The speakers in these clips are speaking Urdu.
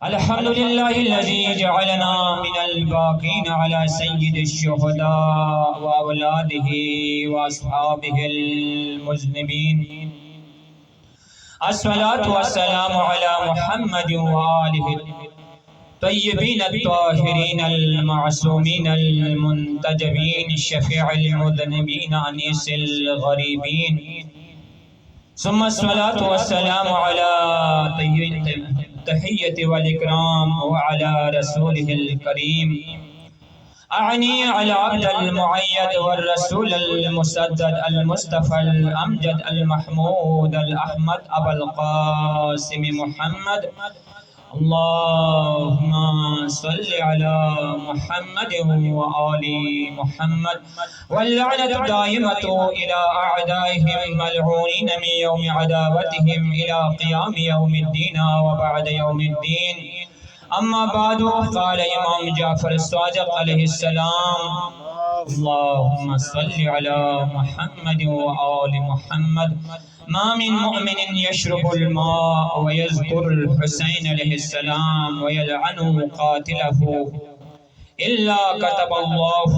الحمد لله الذي جعلنا من الباقين على سيد الشهداء وأولاده وأصحابه المذنبين. الصلاة والسلام على محمد وآله الطيبين الطاهرين المعصومين المنتجبين الشفيع المذنبين أنيس الغريبين. ثم الصلاة والسلام على التحية والإكرام وعلى رسوله الكريم. أعني على عبد المعيد والرسول المسدد المصطفى الأمجد المحمود الأحمد أبا القاسم محمد. اللهم صل على محمد وآل محمد. واللعنة دائمة إلى أعدائهم ملعونين من يوم عداوتهم إلى قيام يوم الدين وبعد يوم الدين. أما بعد، قال إمام جعفر الصادق عليه السلام: اللهم صل على محمد وآل محمد. ما من مؤمن يشرب الماء ويذكر الحسين عليه السلام ويلعن قاتله إلا كتب الله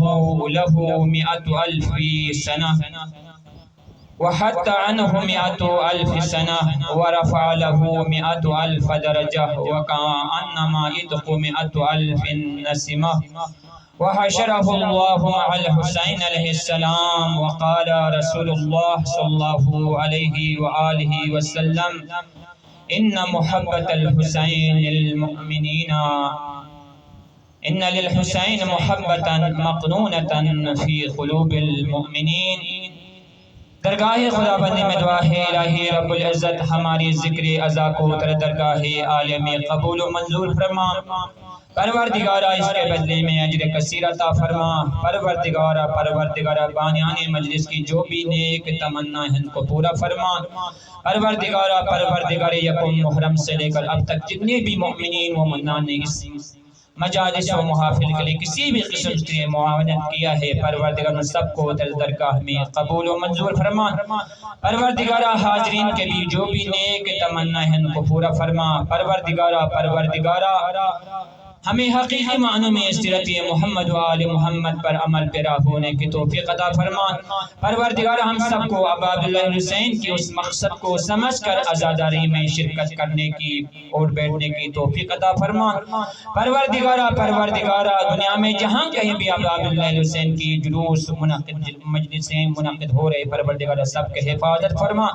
له 100,000 سنة وحتى عنه 100,000 سنة ورفع له 100,000 درجة وكأنما يدق 100,000 نسمة. وحشره الله مع الحسين عليه السلام. وقال رسول الله صلى الله عليه وآله وسلم: إن محبة الحسين للمؤمنين إن للحسين محبة مقنونة في قلوب المؤمنين. درگاہ خدا بندی میں دعا ہے الہی رب العزت ہماری ذکر ازا کو تر درگاہ عالم قبول و منظور فرما. پروردگارہ اس کے بدلے میں اجر کثیر عطا فرما. پروردگارہ بانیان مجلس کی جو بھی نیک تمنا ہے ان کو پورا فرما. پروردگار یکم محرم سے لے کر اب تک جتنے بھی مؤمنین و مومنات نے اس مجالس و محافل کے لیے کسی بھی قسم سے معاونت کیا ہے، پروردگار سب کو درگاہ میں قبول و منظور فرما. پروردگارہ حاضرین کے بھی جو بھی نیک تمنا ہے ان کو پورا فرما. پروردگارہ ہمیں حقیقی معنوں میں سیرت محمد و آل محمد پر عمل پیرا ہونے کی توفیق عطا فرما. پروردگار ہم سب کو ابا عبداللہ حسین کی اس مقصد کو سمجھ کر عزاداری میں شرکت کرنے کی اور بیٹھنے کی توفیق عطا فرما. پروردگارہ دنیا میں جہاں کہیں بھی ابا عبداللہ حسین کی جلوس مجلسیں منعقد ہو رہے، پروردگارہ سب کے حفاظت فرما.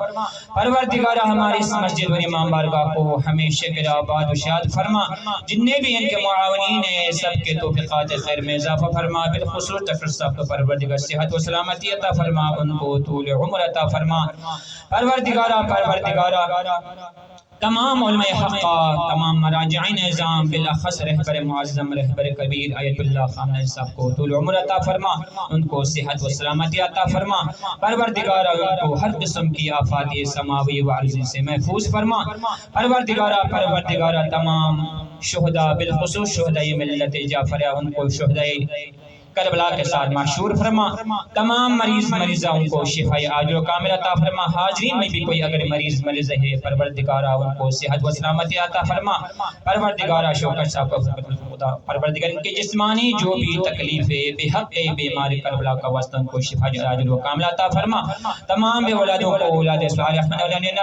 پروردگارہ ہماری اس مسجد و امام بارگاہ کو ہمیشہ کے آباد و شاد فرما. جتنے بھی ان کے معاونین ہیں سب کے توفیقات خیر میں اضافہ فرما. بالخصوص ڈاکٹر صاحب کو پروردگار صحت و سلامتی عطا فرما، ان کو طول عمر عطا فرما. پروردگارہ تمام علماء حقہ، تمام مراجعین نظام، بالاخص رہبر معظم رہبر کبیر آیت اللہ خامنہ صاحب کو طول عمر عطا فرما، ان کو صحت و سلامتی عطا فرما. پروردگارہ ان کو ہر قسم کی آفات سماوی و عرضی سے محفوظ فرما. پروردگارہ تمام شہداء، بالخصوص شہداء ملت جعفریہ، ان کو شہداء کربلا کے ساتھ معشور فرما. تمام مریضہ ان کو شفاء عاجل و کامل عطا فرما. حاضرین میں بھی کوئی اگر مریض ہے، پروردگارہ ان کو صحت و سلامتی عطا فرما. پروردگارہ شوکت صاحب کو خدا، پروردگار ان کی جسمانی جو بھی تکلیف ہے، بے حق بیماری کربلا کا واسطہ ان کو شفاء عاجل و کامل عطا فرما. تمام بے اولادوں کو اولاد صالح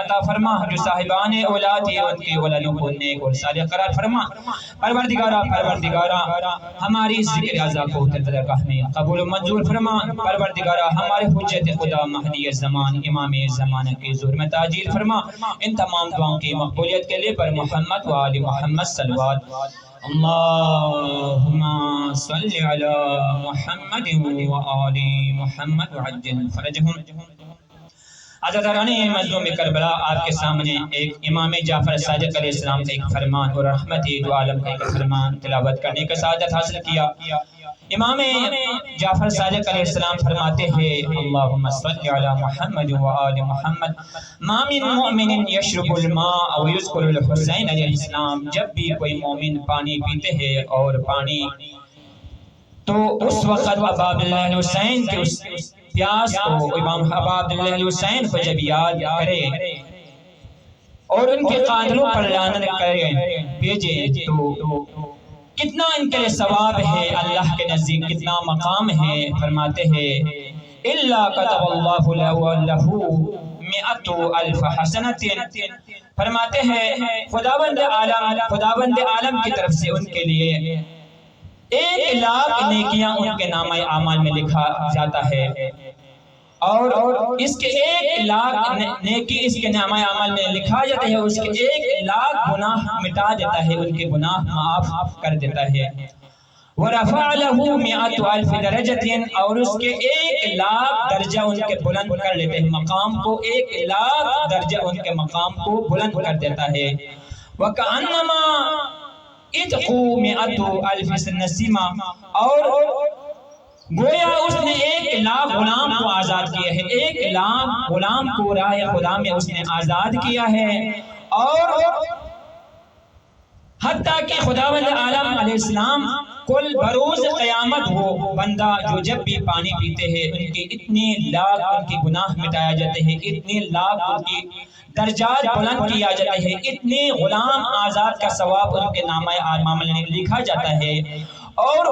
عطا فرما. جو صاحبان اولاد ہیں ان کی اولادوں کو نیک اور صالح قرار فرما. پروردگارہ ہماری ذکر اعضا کو درگاہ میں قبول و منظور فرما. پروردگارہ ہمارے حجت خدا مہدی زمان امام زمانہ کے ظہور میں تاجیل فرما. ان تمام دعاؤں کی مقبولیت کے لیے پر محمد و آل محمد صلوات. اللہم صل علی محمد و آل محمد وعجل فرجہم. عزیزان مظلوم کربلا، آپ کے سامنے ایک امام جعفر صادق علیہ السلام کا ایک فرمان اور رحمت دو عالم کا ایک فرمان تلاوت کرنے کا سعادت حاصل کیا. امام جعفر صادق علیہ السلام فرماتے ہیں: اللہم صل علی محمد و آل محمد. ما من مومن یشرب الماء ویذکر الحسین علیہ السلام. جب بھی کوئی مومن پانی پیتے ہیں اور پانی تو اس وقت ابا عبداللہ حسین کے اس پیاس کو، امام ابا عبداللہ حسین کو جب یاد کرے اور ان کے قاتلوں پر لعنت کرے بھیجے تو کتنا ان کے لیے ثواب ہے، اللہ کے نزدیک کتنا مقام ہے۔ فرماتے ہیں الا كتب الله له 100,000 حسنۃ، فرماتے ہیں خداوند عالم کی طرف سے ان کے لیے 1,00,000 نیکیاں ان کے نامہ اعمال میں لکھا جاتا ہے، اور اس کے 1,00,000 نیکی اس کے نامہ اعمال میں لکھا جاتا ہے، اس کے 1,00,000 گناہ مٹا دیتا ہے، ان کے گناہ معاف کر دیتا ہے۔ وَرَفَعَ لَهُ 100,000 درجۃ، اور اس کے 1,00,000 درجہ ان کے بلند کر لیتے ہیں، مقام کو 1,00,000 درجہ ان کے مقام کو بلند کر دیتا ہے۔ وَكَأَنَّمَا اِتْقُوا 100,000 نَسِيمًا، اور گویا اس نے 1,00,000 غلام کو آزاد کیا ہے، 1,00,000 غلام کو راہ خدا میں اس نے آزاد کیا ہے۔ اور حتیٰ کہ خداوند عالم علیہ السلام کل بروز قیامت وہ بندہ جو جب بھی پانی پیتے ہیں ان کے اتنے لاکھ ان کے گناہ مٹایا جاتے ہیں، اتنے لاکھ ان کی درجات بلند کیا جاتے ہیں، اتنے غلام آزاد کا ثواب ان کے نامہ اعمال میں لکھا جاتا ہے۔ اور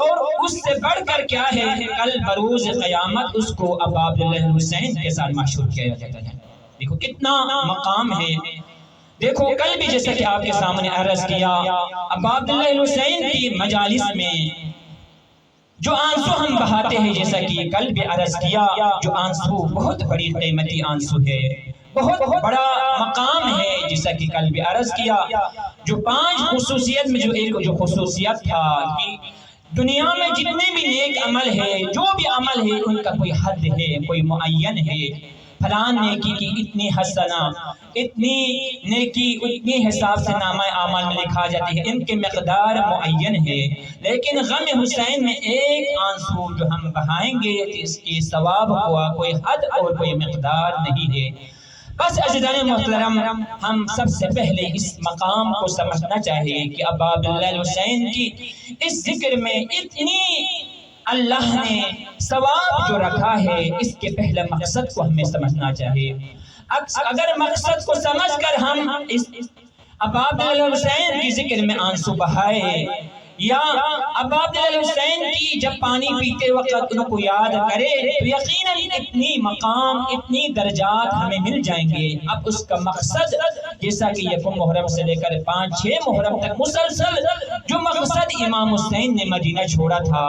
اس سے بڑھ کر کیا ہے، کل بروز قیامت اس کو ابا عبداللہ حسین کے ساتھ محشور کیا جاتا ہے۔ دیکھو کتنا مقام ہے۔ دیکھو کل بھی جیسا کہ آپ کے سامنے عرض کیا، ابا عبداللہ حسین کی مجالس میں جو آنسو ہم بہاتے ہیں، جیسا کہ کل بھی عرض کیا، جو آنسو بہت بڑی قیمتی آنسو ہے، بہت بڑا مقام ہے، جیسا کہ کل بھی عرض کیا۔ جو 5 خصوصیت میں جو ایک جو خصوصیت تھا کہ دنیا میں جتنے بھی نیک عمل ہے، جو بھی عمل ہے، ان کا کوئی حد ہے، کوئی معین ہے۔ فلان نیکی کی اتنی حسنہ، اتنی نیکی اتنی حساب سے نامہ اعمال میں لکھا جاتی ہے، ان کے مقدار معین ہے۔ لیکن غم حسین میں ایک آنسو جو ہم بہائیں گے، اس کے ثواب ہوا کوئی حد اور کوئی مقدار نہیں ہے۔ بس عزیزان محترم، ہم سب سے پہلے اس مقام کو سمجھنا چاہیے کہ ابا عبداللہ حسین کی اس ذکر میں اتنی اللہ نے ثواب جو رکھا ہے، اس کے پہلا مقصد کو ہمیں سمجھنا چاہیے۔ اگر مقصد کو سمجھ کر ہم اس ابا عبداللہ حسین کی ذکر میں آنسو بہائے، یا ابا عبداللہ حسین کی جب پانی پیتے وقت ان کو یاد کرے، تو یقیناً اتنی مقام اتنی درجات ہمیں مل جائیں گے۔ اب اس کا مقصد جیسا کہ یکم محرم سے لے کر 5-6 محرم تک مسلسل جو مقصد امام حسین نے مدینہ چھوڑا تھا،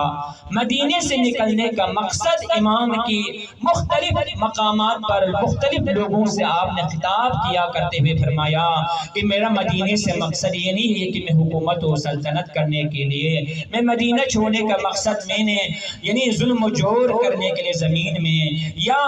مدینے سے نکلنے کا مقصد امام کی مختلف مقامات پر مختلف لوگوں سے آپ نے خطاب کیا کرتے ہوئے فرمایا کہ میرا مدینے سے مقصد یہ نہیں ہے کہ میں حکومت و سلطنت کرنے کے لیے، میں مدینہ چھوڑنے کا مقصد میں نے یعنی ظلم و جور کرنے کے لیے زمین میں، یا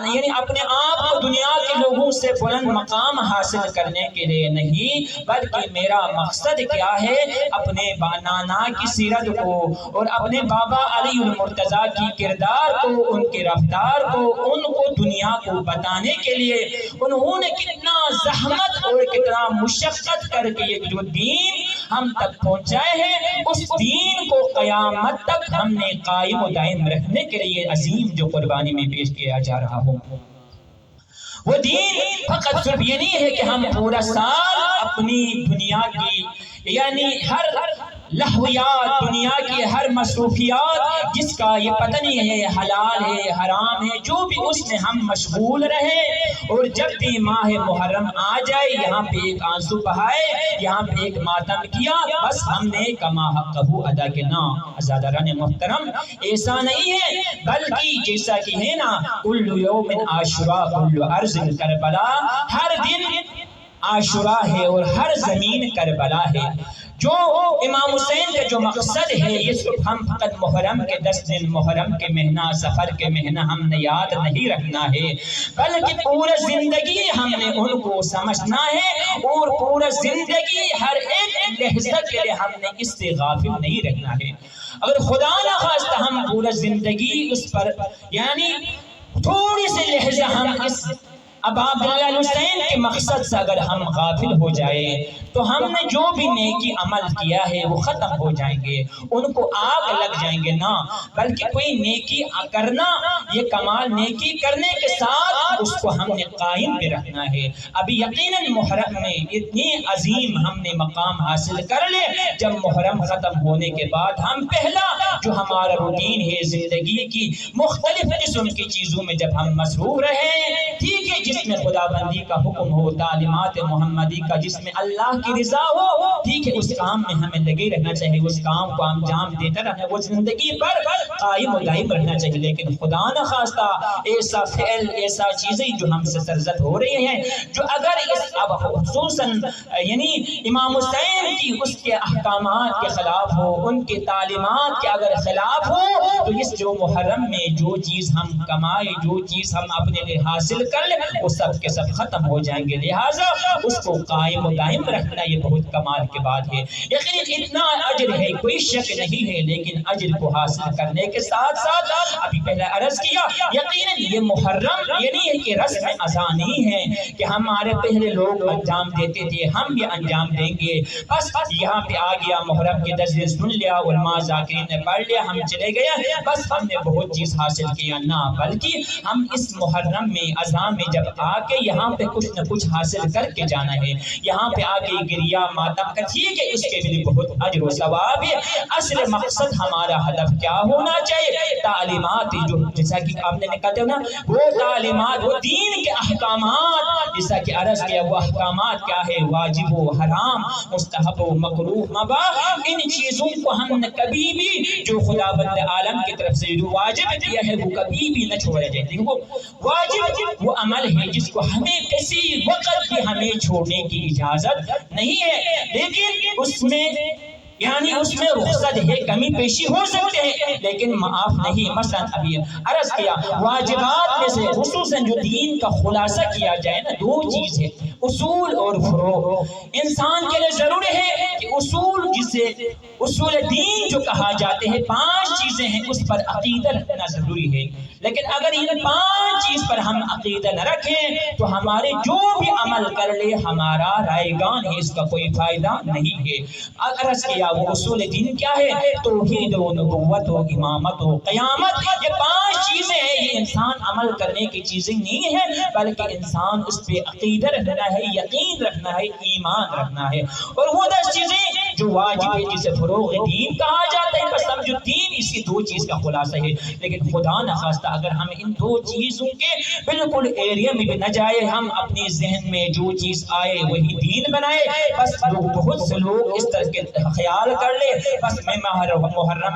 یعنی اپنے آپ کو دنیا کے لوگوں سے بلند مقام حاصل کرنے کے لیے نہیں، بلکہ میرا مقصد کیا ہے، اپنے نانا کی سیرت کو اور اپنے بابا علی المرتضیٰ کی کردار کو، ان کی رفتار کو، ان کو دنیا کو بتانے کے لیے انہوں نے کتنا زحمت اور کتنا مشقت کر کے یہ جو دین ہم تک پہنچائے ہیں، اس دین کو قیامت تک ہم نے قائم و دائم رکھنے کے لیے عظیم جو قربانی میں پیش کیا جا رہا ہو۔ وہ دین فقط صرف یہ نہیں ہے کہ ہم پورا سال اپنی دنیا کی یعنی ہر لہویات، دنیا کی ہر مصروفیات جس کا یہ پتہ نہیں ہے حلال ہے حرام ہے، جو بھی اس میں ہم مشغول رہے، اور جب بھی ماہ محرم آ جائے یہاں پہ ایک آنسو بہائے، یہاں پہ ایک ماتم کیا، بس ہم نے کما حقہ ادا کرنا۔ عزیزان محترم، ایسا نہیں ہے، بلکہ جیسا کہ ہے نا کل یوم عاشوراء کل ارض کربلا، ہر دن عاشوراء ہے اور ہر زمین کربلا ہے۔ جو امام حسین کا جو مقصد ہے، یہ صرف ہم فقط محرم کے 10 دن، محرم کے مہینہ، سفر کے مہینہ ہم نے یاد نہیں رکھنا ہے، بلکہ پورا زندگی ہم نے ان کو سمجھنا ہے، اور پورا زندگی ہر ایک لحظہ کے لیے ہم نے اس سے غافل نہیں رہنا ہے۔ اگر خدا نہ خواستہ ہم پورا زندگی اس پر یعنی تھوڑی سی لحظہ ہم اس اب عبداللہ الحسین کے مقصد سے اگر ہم غافل ہو جائے تو ہم نے جو بھی نیکی عمل کیا ہے وہ ختم ہو جائیں گے، ان کو آگ لگ جائیں گے نہ، بلکہ کوئی نیکی کرنا، یہ کمال نیکی کرنے کے ساتھ اس کو ہم نے قائم بھی رکھنا ہے۔ ابھی یقیناً محرم میں اتنی عظیم ہم نے مقام حاصل کر لے، جب محرم ختم ہونے کے بعد ہم پہلا جو ہمارا روٹین ہے زندگی کی مختلف قسم کی چیزوں میں جب ہم مصروف رہیں، ٹھیک ہے، جس میں خدا بندی کا حکم ہو، تعلیمات محمدی کا، جس میں اللہ کی رضا ہو، ٹھیک ہے، اس کام میں ہمیں لگے رہنا چاہیے، اس کام کو انجام دیتا رہنا، وہ زندگی پر قائم و دائم رہنا چاہیے۔ لیکن خدا نہ خواستہ ایسا فعل، ایسا چیزیں جو ہم سے سرزد ہو رہی ہیں، جو اگر اس اب خصوصاً یعنی امام حسین کی اس کے احکامات کے خلاف ہو، ان کے تعلیمات کے اگر خلاف ہو، تو اس جو محرم میں جو چیز ہم کمائے، جو چیز ہم اپنے لیے حاصل کر لیں، وہ سب کے سب ختم ہو جائیں گے۔ لہٰذا اس کو قائم و دائم رکھنا یہ بہت کمال کی بات ہے۔ یقیناً اتنا اجر ہے، کوئی شک نہیں ہے، لیکن اجر کو حاصل کرنے کے ساتھ ساتھ ابھی پہلے عرض کیا، یقیناً یہ محرم یہ نہیں ہے کہ رسم اذا نہیں ہے کہ ہمارے پہلے لوگ انجام دیتے تھے، ہم یہ انجام دیں گے، بس یہاں پہ آ گیا محرم کے درس سن لیا، علماء ذاکرین نے پڑھ لیا، ہم چلے گئے، بس ہم نے بہت چیز حاصل کیا، نہ، بلکہ ہم اس محرم میں اذان میں جب آ کے یہاں پہ کچھ نہ کچھ حاصل کر کے جانا ہے، یہاں پہ آ کے گریا ماتم کا، ٹھیک ہے، اس کے بھی بہت اجر و ثواب ہے۔ اصل مقصد ہمارا ہدف کیا ہونا چاہیے؟ تعلیمات جو جیسا کہ آپ نے کہتے ہو نا، وہ تعلیمات، وہ دین کے احکامات، جیسا کہ عرض کیا، وہ احکامات کیا ہے؟ واجب و حرام، مستحب و مکروہ، مباح، ان چیزوں کو ہم نے کبھی بھی جو خدا بند عالم کی طرف سے جو واجب کیا ہے وہ کبھی بھی نہ چھوڑا جائے۔ دیکھو، واجب وہ عمل ہے جس کو ہمیں کسی وقت بھی ہمیں چھوڑنے کی اجازت نہیں ہے، لیکن اس میں یعنی اس میں رخصت ہے، کمی پیشی ہو سکتے ہیں، لیکن معاف نہیں۔ مثلا ابھی عرض کیا، واجبات میں سے خصوصاً جو دین کا خلاصہ کیا جائے نا، دو چیز ہے، اصول اور فروع۔ انسان کے لیے ضروری ہے کہ اصول، جسے اصول دین جو کہا جاتے ہیں، 5 چیزیں ہیں، اس پر عقیدہ رکھنا ضروری ہے، لیکن اگر ان 5 چیز پر ہم عقیدہ نہ رکھیں تو ہمارے جو بھی عمل کر لے ہمارا رائے گان ہے، اس کا کوئی فائدہ نہیں ہے۔ عرض کیا، وہ اصول دین کیا ہے؟ توحید و نبوت و امامت و قیامت، یہ 5 چیزیں ہیں، یہ انسان عمل کرنے کی چیزیں نہیں ہیں، بلکہ انسان اس پہ عقیدہ رکھنا ہے، یقین رکھنا ہے، ایمان رکھنا ہے۔ اور وہ 10 چیزیں جو واجب ہے، جسے فروغ دین کہا جاتا ہے، بس سمجھو دین اسی 2 چیز کا خلاصہ ہے۔ لیکن خدا نہ خواستہ اگر ہم ان 2 چیزوں کے بالکل ایریا میں بھی نہ جائے، ہم اپنے ذہن میں جو چیز آئے وہی دین بنائے، بس بہت سے لوگ اس طرح کے خیال کر لے، بس میں محرم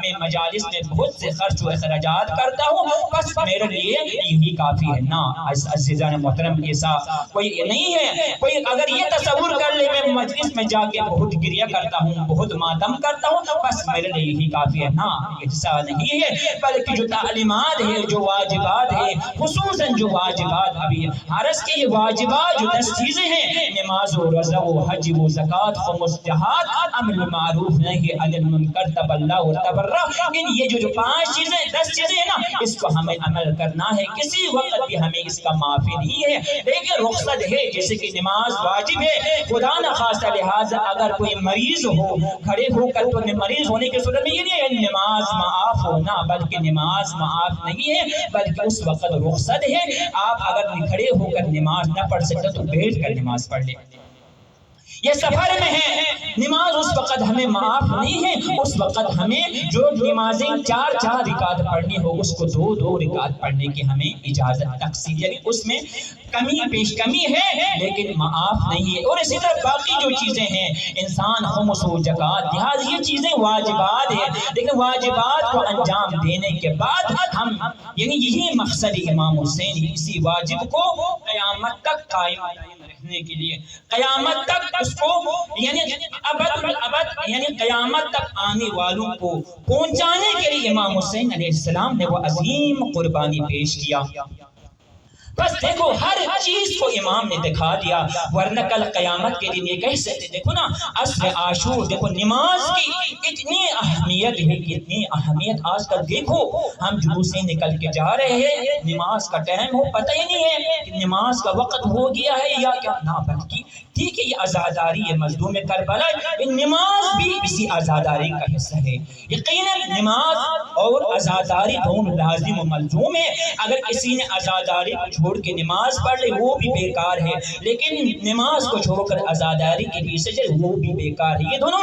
میں مجالس میں بہت سے خرچ و اخراجات کرتا ہوں، بس میرے لیے یہی کافی ہے۔ نہ عزیزان محترم، ایسا کوئی نہیں ہے۔ کوئی اگر یہ تصور کر لے میں مجلس میں جا کے بہت گریہ کرتا ہوں، بہت ماتم کرتا ہوں، بس میرے لیے یہی کافی ہے، نہ، ایسا نہیں ہے، بلکہ جو تعلیمات ہے، جو واجبات ہے، خصوصاً جو واجبات ابھی عرض کے، یہ واجبات جو 10 چیزیں ہیں، نماز و روزہ و حج و زکوٰۃ خمس جہاد، امر معروف نہی عن المنکر، تبلہ و تبرہ، ان یہ جو 5 چیزیں 10 چیزیں ہیں نا، اس کو ہمیں عمل کرنا ہے، کسی وقت بھی ہمیں اس کا معافی نہیں ہے، لیکن رخصت ہے، جیسے کہ نماز واجب ہے، خدا نہ خواستہ، لہٰذا اگر کوئی مریض ہو، کھڑے ہو کر تو مریض ہونے کی صورت میں یہ نہیں ہے نماز معاف ہونا، بلکہ نماز معاف نہیں ہے، بلکہ اس وقت رخصت ہے۔ آپ اگر کھڑے ہو کر نماز نہ پڑھ سکتے تو بیٹھ کر نماز پڑھ لیں، یہ سفر میں ہے، نماز اس وقت ہمیں معاف نہیں ہے، اس وقت ہمیں جو نمازیں 4 رکعت پڑھنی ہو اس کو 2 رکعت پڑھنے کی ہمیں اجازت تقسیم، یعنی اس میں کمی ہے لیکن معاف نہیں ہے۔ اور اسی طرح باقی جو چیزیں ہیں، انسان خمس و زکوٰۃ، لہٰذا یہ چیزیں واجبات ہیں، لیکن واجبات کو انجام دینے کے بعد ہم یعنی یہی مقصد امام حسین اسی واجب کو قیامت تک قائم رکھنے کے لیے، قیامت تک اس کو یعنی ابد الابد، یعنی قیامت تک آنے والوں کو پہنچانے کے لیے امام حسین علیہ السلام نے وہ عظیم قربانی پیش کیا۔ بس دیکھو ہر چیز کو امام نے دکھا دیا، ورنہ کل قیامت کے دن یہ کہہ سکتے دیکھو نا عصر عاشور، دیکھو نماز کی اتنی اہمیت ہے، اتنی اہمیت آج کل دیکھو ہم جلوس سے نکل کے جا رہے ہیں، نماز کا ٹائم ہو پتہ ہی نہیں ہے کہ نماز کا وقت ہو گیا ہے یا کیا، نہ بلکہ ٹھیک ہے یہ عزاداری ہے، مظلوم کربلا، نماز بھی اسی عزاداری کا حصہ ہے۔ یقیناً نماز اور عزاداری دونوں لازم و ملزوم ہے، اگر کسی نے عزاداری کو چھوڑ کے نماز پڑھ لے وہ بھی بیکار ہے، لیکن نماز کو چھوڑ کر عزاداری کے پیچھے چلے وہ بھی بیکار ہے، یہ دونوں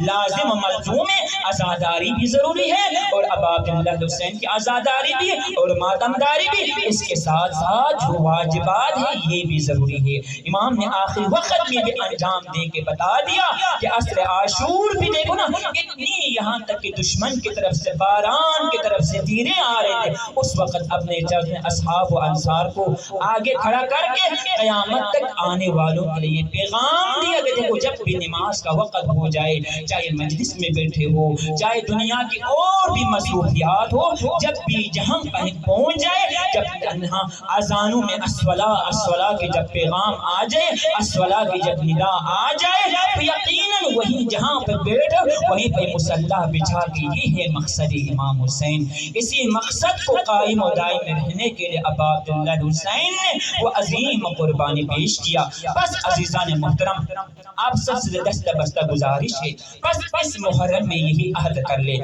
لازم و ملزوم ہے۔ عزاداری بھی ضروری ہے اور اب عبداللہ حسین کی عزاداری بھی اور ماتمداری بھی، اس کے ساتھ ساتھ جو واجبات ہیں یہ بھی ضروری ہے۔ امام نے آخری وقت میں بھی انجام دے کے بتا دیا کہ عصر عاشور بھی دیکھو نا اتنی، یہاں تک کہ دشمن کی طرف سے باران کی طرف سے تیریں آ رہے تھے، اس وقت اپنے اصحاب و انصار کو آگے کھڑا کر کے قیامت تک آنے والوں کے لیے پیغام دیا کہ دیکھو جب بھی نماز کا وقت ہو جائے، چاہے مجلس میں بیٹھے ہو، چاہے دنیا کی اور بھی مصروفیات ہو، جب بھی جہاں پہنچ جائے، جب اذانوں میں الصلاۃ کے جب پیغام آ جائے، الصلاۃ کی جب ندا آ جائے، تو یقیناً وہیں جہاں پہ بیٹھ وہیں پہ مصلی بچھا کے، یہ ہے مقصد امام حسین۔ اسی مقصد کو قائم و دائم رہنے کے لیے ابا عبداللہ حسین نے وہ عظیم قربانی پیش کیا۔ بس عزیزان محترم، آپ سب سے دستہ بستہ گزارش ہے، بس اس محرم میں یہی عہد کر لے،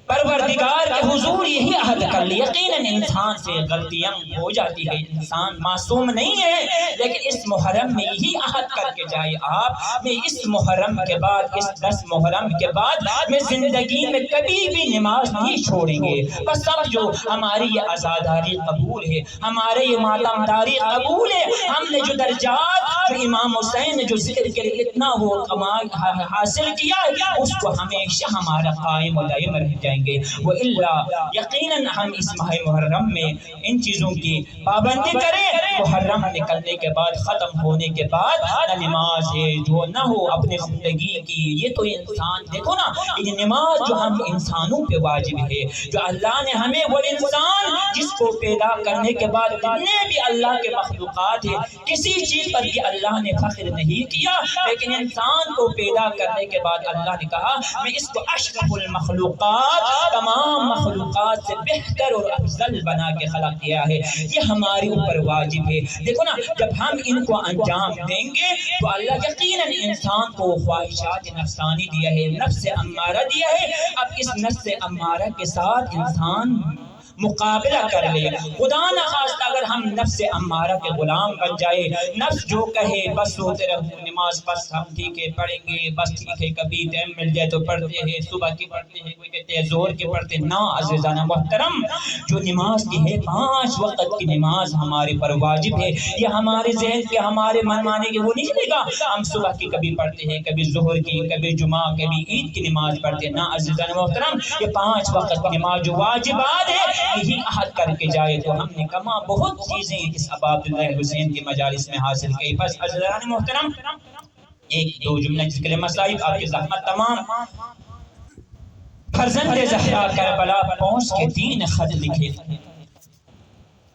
پروردگار کے حضور یہی عہد کر لے۔ یقیناً انسان سے غلطیاں ہو جاتی ہے، انسان معصوم نہیں ہے، لیکن اس محرم میں یہی عہد کر کے جائے آپ، میں اس محرم کے بعد، اس 10 محرم کے بعد میں زندگی میں کبھی بھی نماز نہیں چھوڑیں گے۔ بس سمجھو ہماری یہ عزاداری قبول ہے، ہمارے یہ ماتمداری قبول ہے، ہم نے جو درجات جو امام حسین نے جو ذکر کے لیے اتنا وہ کمال حاصل کیا ہے، اس کو ہمیشہ ہمارا قائم و دائم رہ جائیں گے۔ وَإِلَّا یقیناً ہم اس ماہ محرم میں ان چیزوں کی پابندی کریں، محرم نکلنے کے بعد، ختم ہونے کے بعد نہ نماز ہے جو نہ ہو اپنے زندگی کی، یہ تو انسان دیکھو نا یہ نماز جو ہم انسانوں پہ واجب ہے، جو اللہ نے ہمیں، وہ انسان جس کو پیدا کرنے کے بعد جتنے بھی اللہ کے مخلوقات ہیں کسی چیز پر بھی اللہ نے فخر نہیں کیا، لیکن انسان کو پیدا کرنے کے بعد اللہ نے کہا میں اس کو اشرف المخلوقات، تمام مخلوقات سے بہتر اور افضل بنا کے خلق کیا ہے، یہ ہمارے اوپر واجب ہے۔ دیکھو نا جب ہم ان کو انجام دیں گے تو اللہ یقیناً انسان کو خواہشات نفسانی دیا ہے، نفس امارہ دیا ہے، اب اس نفس امارہ کے ساتھ انسان مقابلہ کر لے، خدا نخواستہ اگر ہم نفس امارہ کے غلام بن جائے، نفس جو کہے بس ہوتے رہو، نماز بس ہم ٹھیک ہے پڑھیں گے، بس ٹھیک ہے کبھی ٹائم مل جائے تو پڑھتے ہیں، صبح کی پڑھتے ہیں، کوئی کہتے ہیں زور کی پڑھتے ہیں، نہ عزیزانہ محترم، جو نماز کی ہے 5 وقت کی نماز ہمارے پر واجب ہے، یہ ہمارے ذہن کے ہمارے من مانے کے وہ نہیں چلے گا ہم صبح کی کبھی پڑھتے ہیں، کبھی ظہر کی، کبھی جمعہ، کبھی عید کی نماز پڑھتے ہیں، نہ عزیزانہ محترم، یہ 5 وقت کی نماز جو واجبات ہے یہی عہد کر کے جائے تو ہم نے کما بہت چیزیں اس ابا عبداللہ حسین کی مجالس میں حاصل کی۔ بس عزیزان محترم ایک دو جملے جس کے لیے مصائب آپ کی زحمت تمام، فرزند زہرا کربلا پہنچ کے 3 خط لکھے،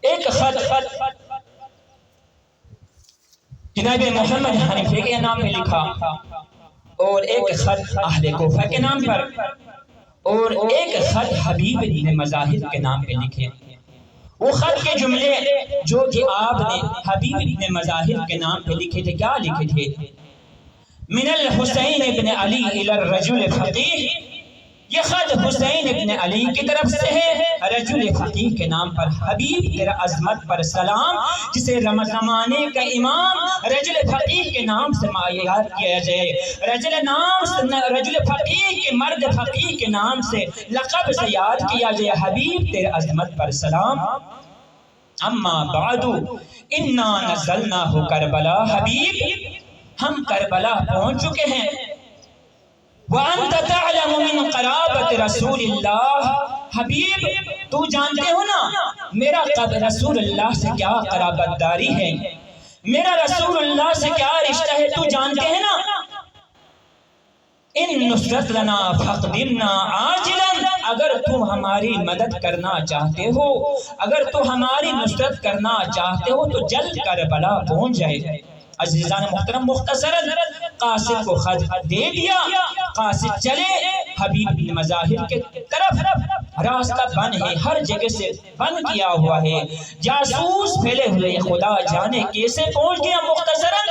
ایک خط جناب محمد حنیفہ کے نام پہ لکھا، اور ایک خط اہل کوفہ کے نام پر، اور ایک خط حبیب ابن مظاہر کے نام پہ لکھے۔ وہ خط کے جملے جو کہ آپ نے حبیب ابن مظاہر کے نام پہ لکھے تھے کیا لکھے تھے؟ من الحسین ابن علی الى الرجل فقیہ، یہ خط حسین ابن علی کی طرف سے ہے رجل فقیہ کے نام پر، حبیب تیرا عظمت پر سلام، جسے زمانے کا امام رجل فقیہ کے نام سے یاد کیا جائے، رجل فقیہ کے مرد فقیہ کے نام سے لقب سے یاد کیا جائے، حبیب تیرا عظمت پر سلام۔ اما بعد انا نزلناہ کربلا، حبیب ہم کربلا پہنچ چکے ہیں، وَأَنْتَ تَعْلَمُ مِنْ قَرَابَةِ رَسُولِ اللَّهِ، حبیب تو جانتے ہو نا میرا رسول اللہ سے کیا قرابت داری ہے، میرا رسول اللہ سے کیا رشتہ ہے، تو جانتے ہیں نا، ان نصرت لنا فاقدمنا عاجلا، اگر تم ہماری مدد کرنا چاہتے ہو، اگر تو ہماری نصرت کرنا چاہتے ہو تو جلد کربلا پہنچ جائے۔ عزیزان محترم، مختصراً قاصد کو خط دے دیا، قاصد چلے حبیب بن مظاہر کے طرف، راستہ بند ہے، ہر جگہ سے بند کیا ہوا ہے، جاسوس پھیلے ہوئے، خدا جانے کیسے پہنچ گیا۔ مختصراً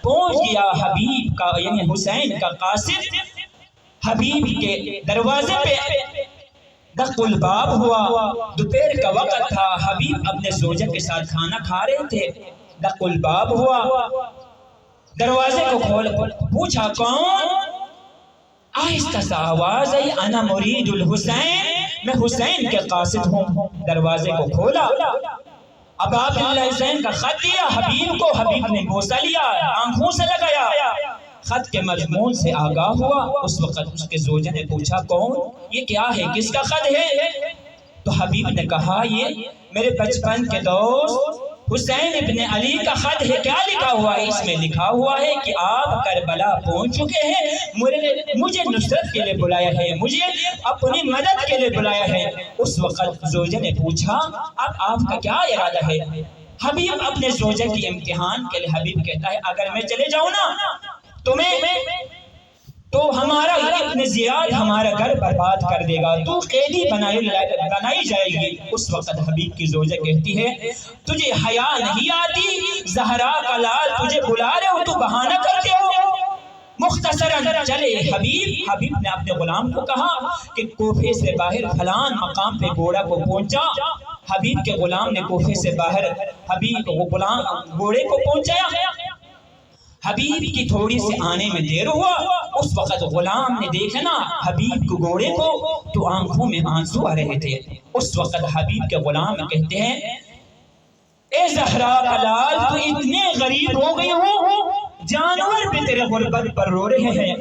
پہنچ گیا حبیب کا یعنی حسین کا قاصد حبیب کے دروازے پہ، دق الباب ہوا، دوپہر کا وقت تھا، حبیب اپنے زوجہ کے ساتھ کھانا کھا رہے تھے، دق الباب ہوا، دروازے کو کھول پوچھا کون؟ آہستہ سا آواز آئی، انا مرید الحسین، میں حسین کے قاصد ہوں۔ دروازے کو کھولا، اب آپ اللہ حسین کا خط دیا حبیب کو، حبیب نے بوسہ لیا، آنکھوں سے لگایا، خط کے مضمون سے آگاہ ہوا۔ اس وقت اس کے زوجہ نے پوچھا کون؟ یہ کیا ہے، کس کا خط ہے؟ تو حبیب نے کہا یہ میرے بچپن کے دوست حسین ابن علی کا خط ہے۔ کیا لکھا ہوا ہے؟ اس میں لکھا ہوا ہے کہ آپ کربلا پہنچ چکے ہیں، مجھے نصرت کے لیے بلایا ہے، مجھے اپنی مدد کے لیے بلایا ہے۔ اس وقت زوجہ نے پوچھا اب آپ کا کیا ارادہ ہے؟ حبیب اپنے زوجہ کی امتحان کے لیے حبیب کہتا ہے اگر میں چلے جاؤں نا تو ہمارا ابن زیاد ہمارا گھر برباد کر دے گا، تو قیدی بنائی جائے گی۔ اس وقت حبیب کی زوجہ کہتی ہے تجھے حیا نہیں آتی، زہرا کا لال تجھے بلا رہے ہو تو بہانہ کرتے ہو۔ مختصراً چلے حبیب نے اپنے غلام کو کہا کہ کوفے سے باہر فلان مقام پہ گھوڑا کو پہنچا۔ حبیب کے غلام نے کوفے سے باہر حبیب غلام گھوڑے کو پہنچایا۔ حبیب کی تھوڑی سی آنے میں دیر ہوا، اس وقت غلام نے دیکھا نا حبیب کو گھوڑے کو تو آنکھوں میں آنسو آ رہے تھے۔ اس وقت حبیب کے غلام کہتے ہیں اے زہرا کا لال تو اتنے غریب ہو گئی ہو، جانور بھی تیرے غربت پر رو رہے ہیں،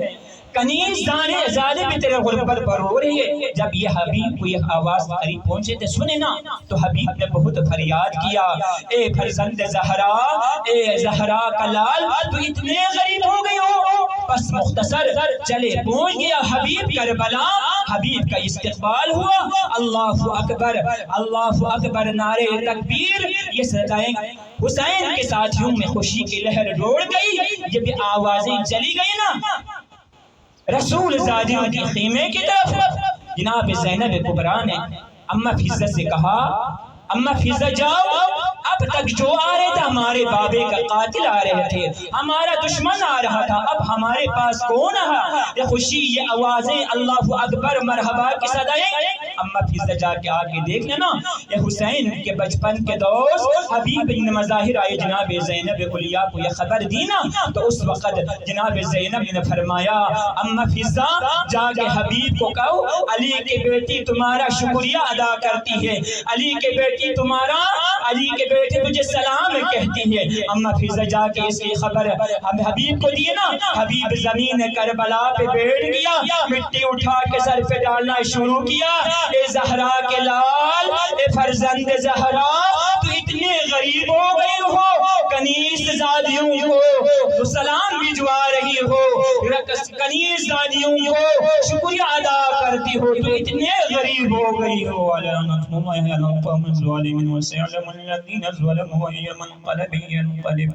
کنیز دانے زادے بھی تیرے غربت پر رو رہے ہیں۔ جب یہ حبیب کو یہ آواز قریب پہنچے تھے سنے نا تو حبیب نے بہت فریاد کیا اے فرزند زہرا، اے زہرا کا لال تو اتنے غریب ہو گئی ہو۔ بس مختصر چلے پہنچ گیا حبیب کربلا، حبیب کا استقبال ہوا، اللہ اکبر اللہ اکبر نعرے تکبیر، یہ صدائیں حسین کے ساتھیوں میں خوشی کی لہر دوڑ گئی۔ جب یہ آوازیں چلی گئی نا رسول زادیوں کی خیمے کی طرف، جناب زینب کبریٰ نے اماں فضہ سے کہا اماں فضہ جاؤ، اب تک جو آ رہے تھے ہمارے بابے کا قاتل آ رہے تھے، ہمارا دشمن آ رہا تھا، اب ہمارے پاس کون ہے؟ یہ خوشی یہ آوازیں اللہ اکبر مرحبا کی صدائیں۔ اماں فضہ جا کے آگے دیکھ لینا یہ حسین کے بچپن کے دوست حبیب بن مظاہر آئے، جناب زینب کلیہ کو یہ خبر دینا تو اس وقت جناب زینب نے فرمایا اماں فضہ جا کے حبیب کو کہو علی کی بیٹی تمہارا شکریہ ادا کرتی ہے، علی کے بیٹی تمہارا، علی کے بیٹی تجھے سلام کہتی ہے۔ اماں فضہ جا کے اس کی خبر حبیب کو دیے نا، حبیب زمین کربلا پہ بیٹھ گیا، مٹی اٹھا کے سر پہ ڈالنا شروع کیا، اے زہرا کے لال، اے فرزند زہرا تو اتنے غریب ہو گئی ہو، کنیز زادیوں کو سلام بھجوا رہی ہو، کنیز زادیوں کو شکریہ ادا کرتی ہو، تو اتنے غریب ہو گئی ہو۔ وَلَنَتْمُمَيْهَ لَنْقَوْمِ الظَّالِمِينَ وَسَيَعْلَمُ الَّذِينَ ظَلَمُوا أَيَّ مُنْقَلَبٍ يَنْقَلِبُونَ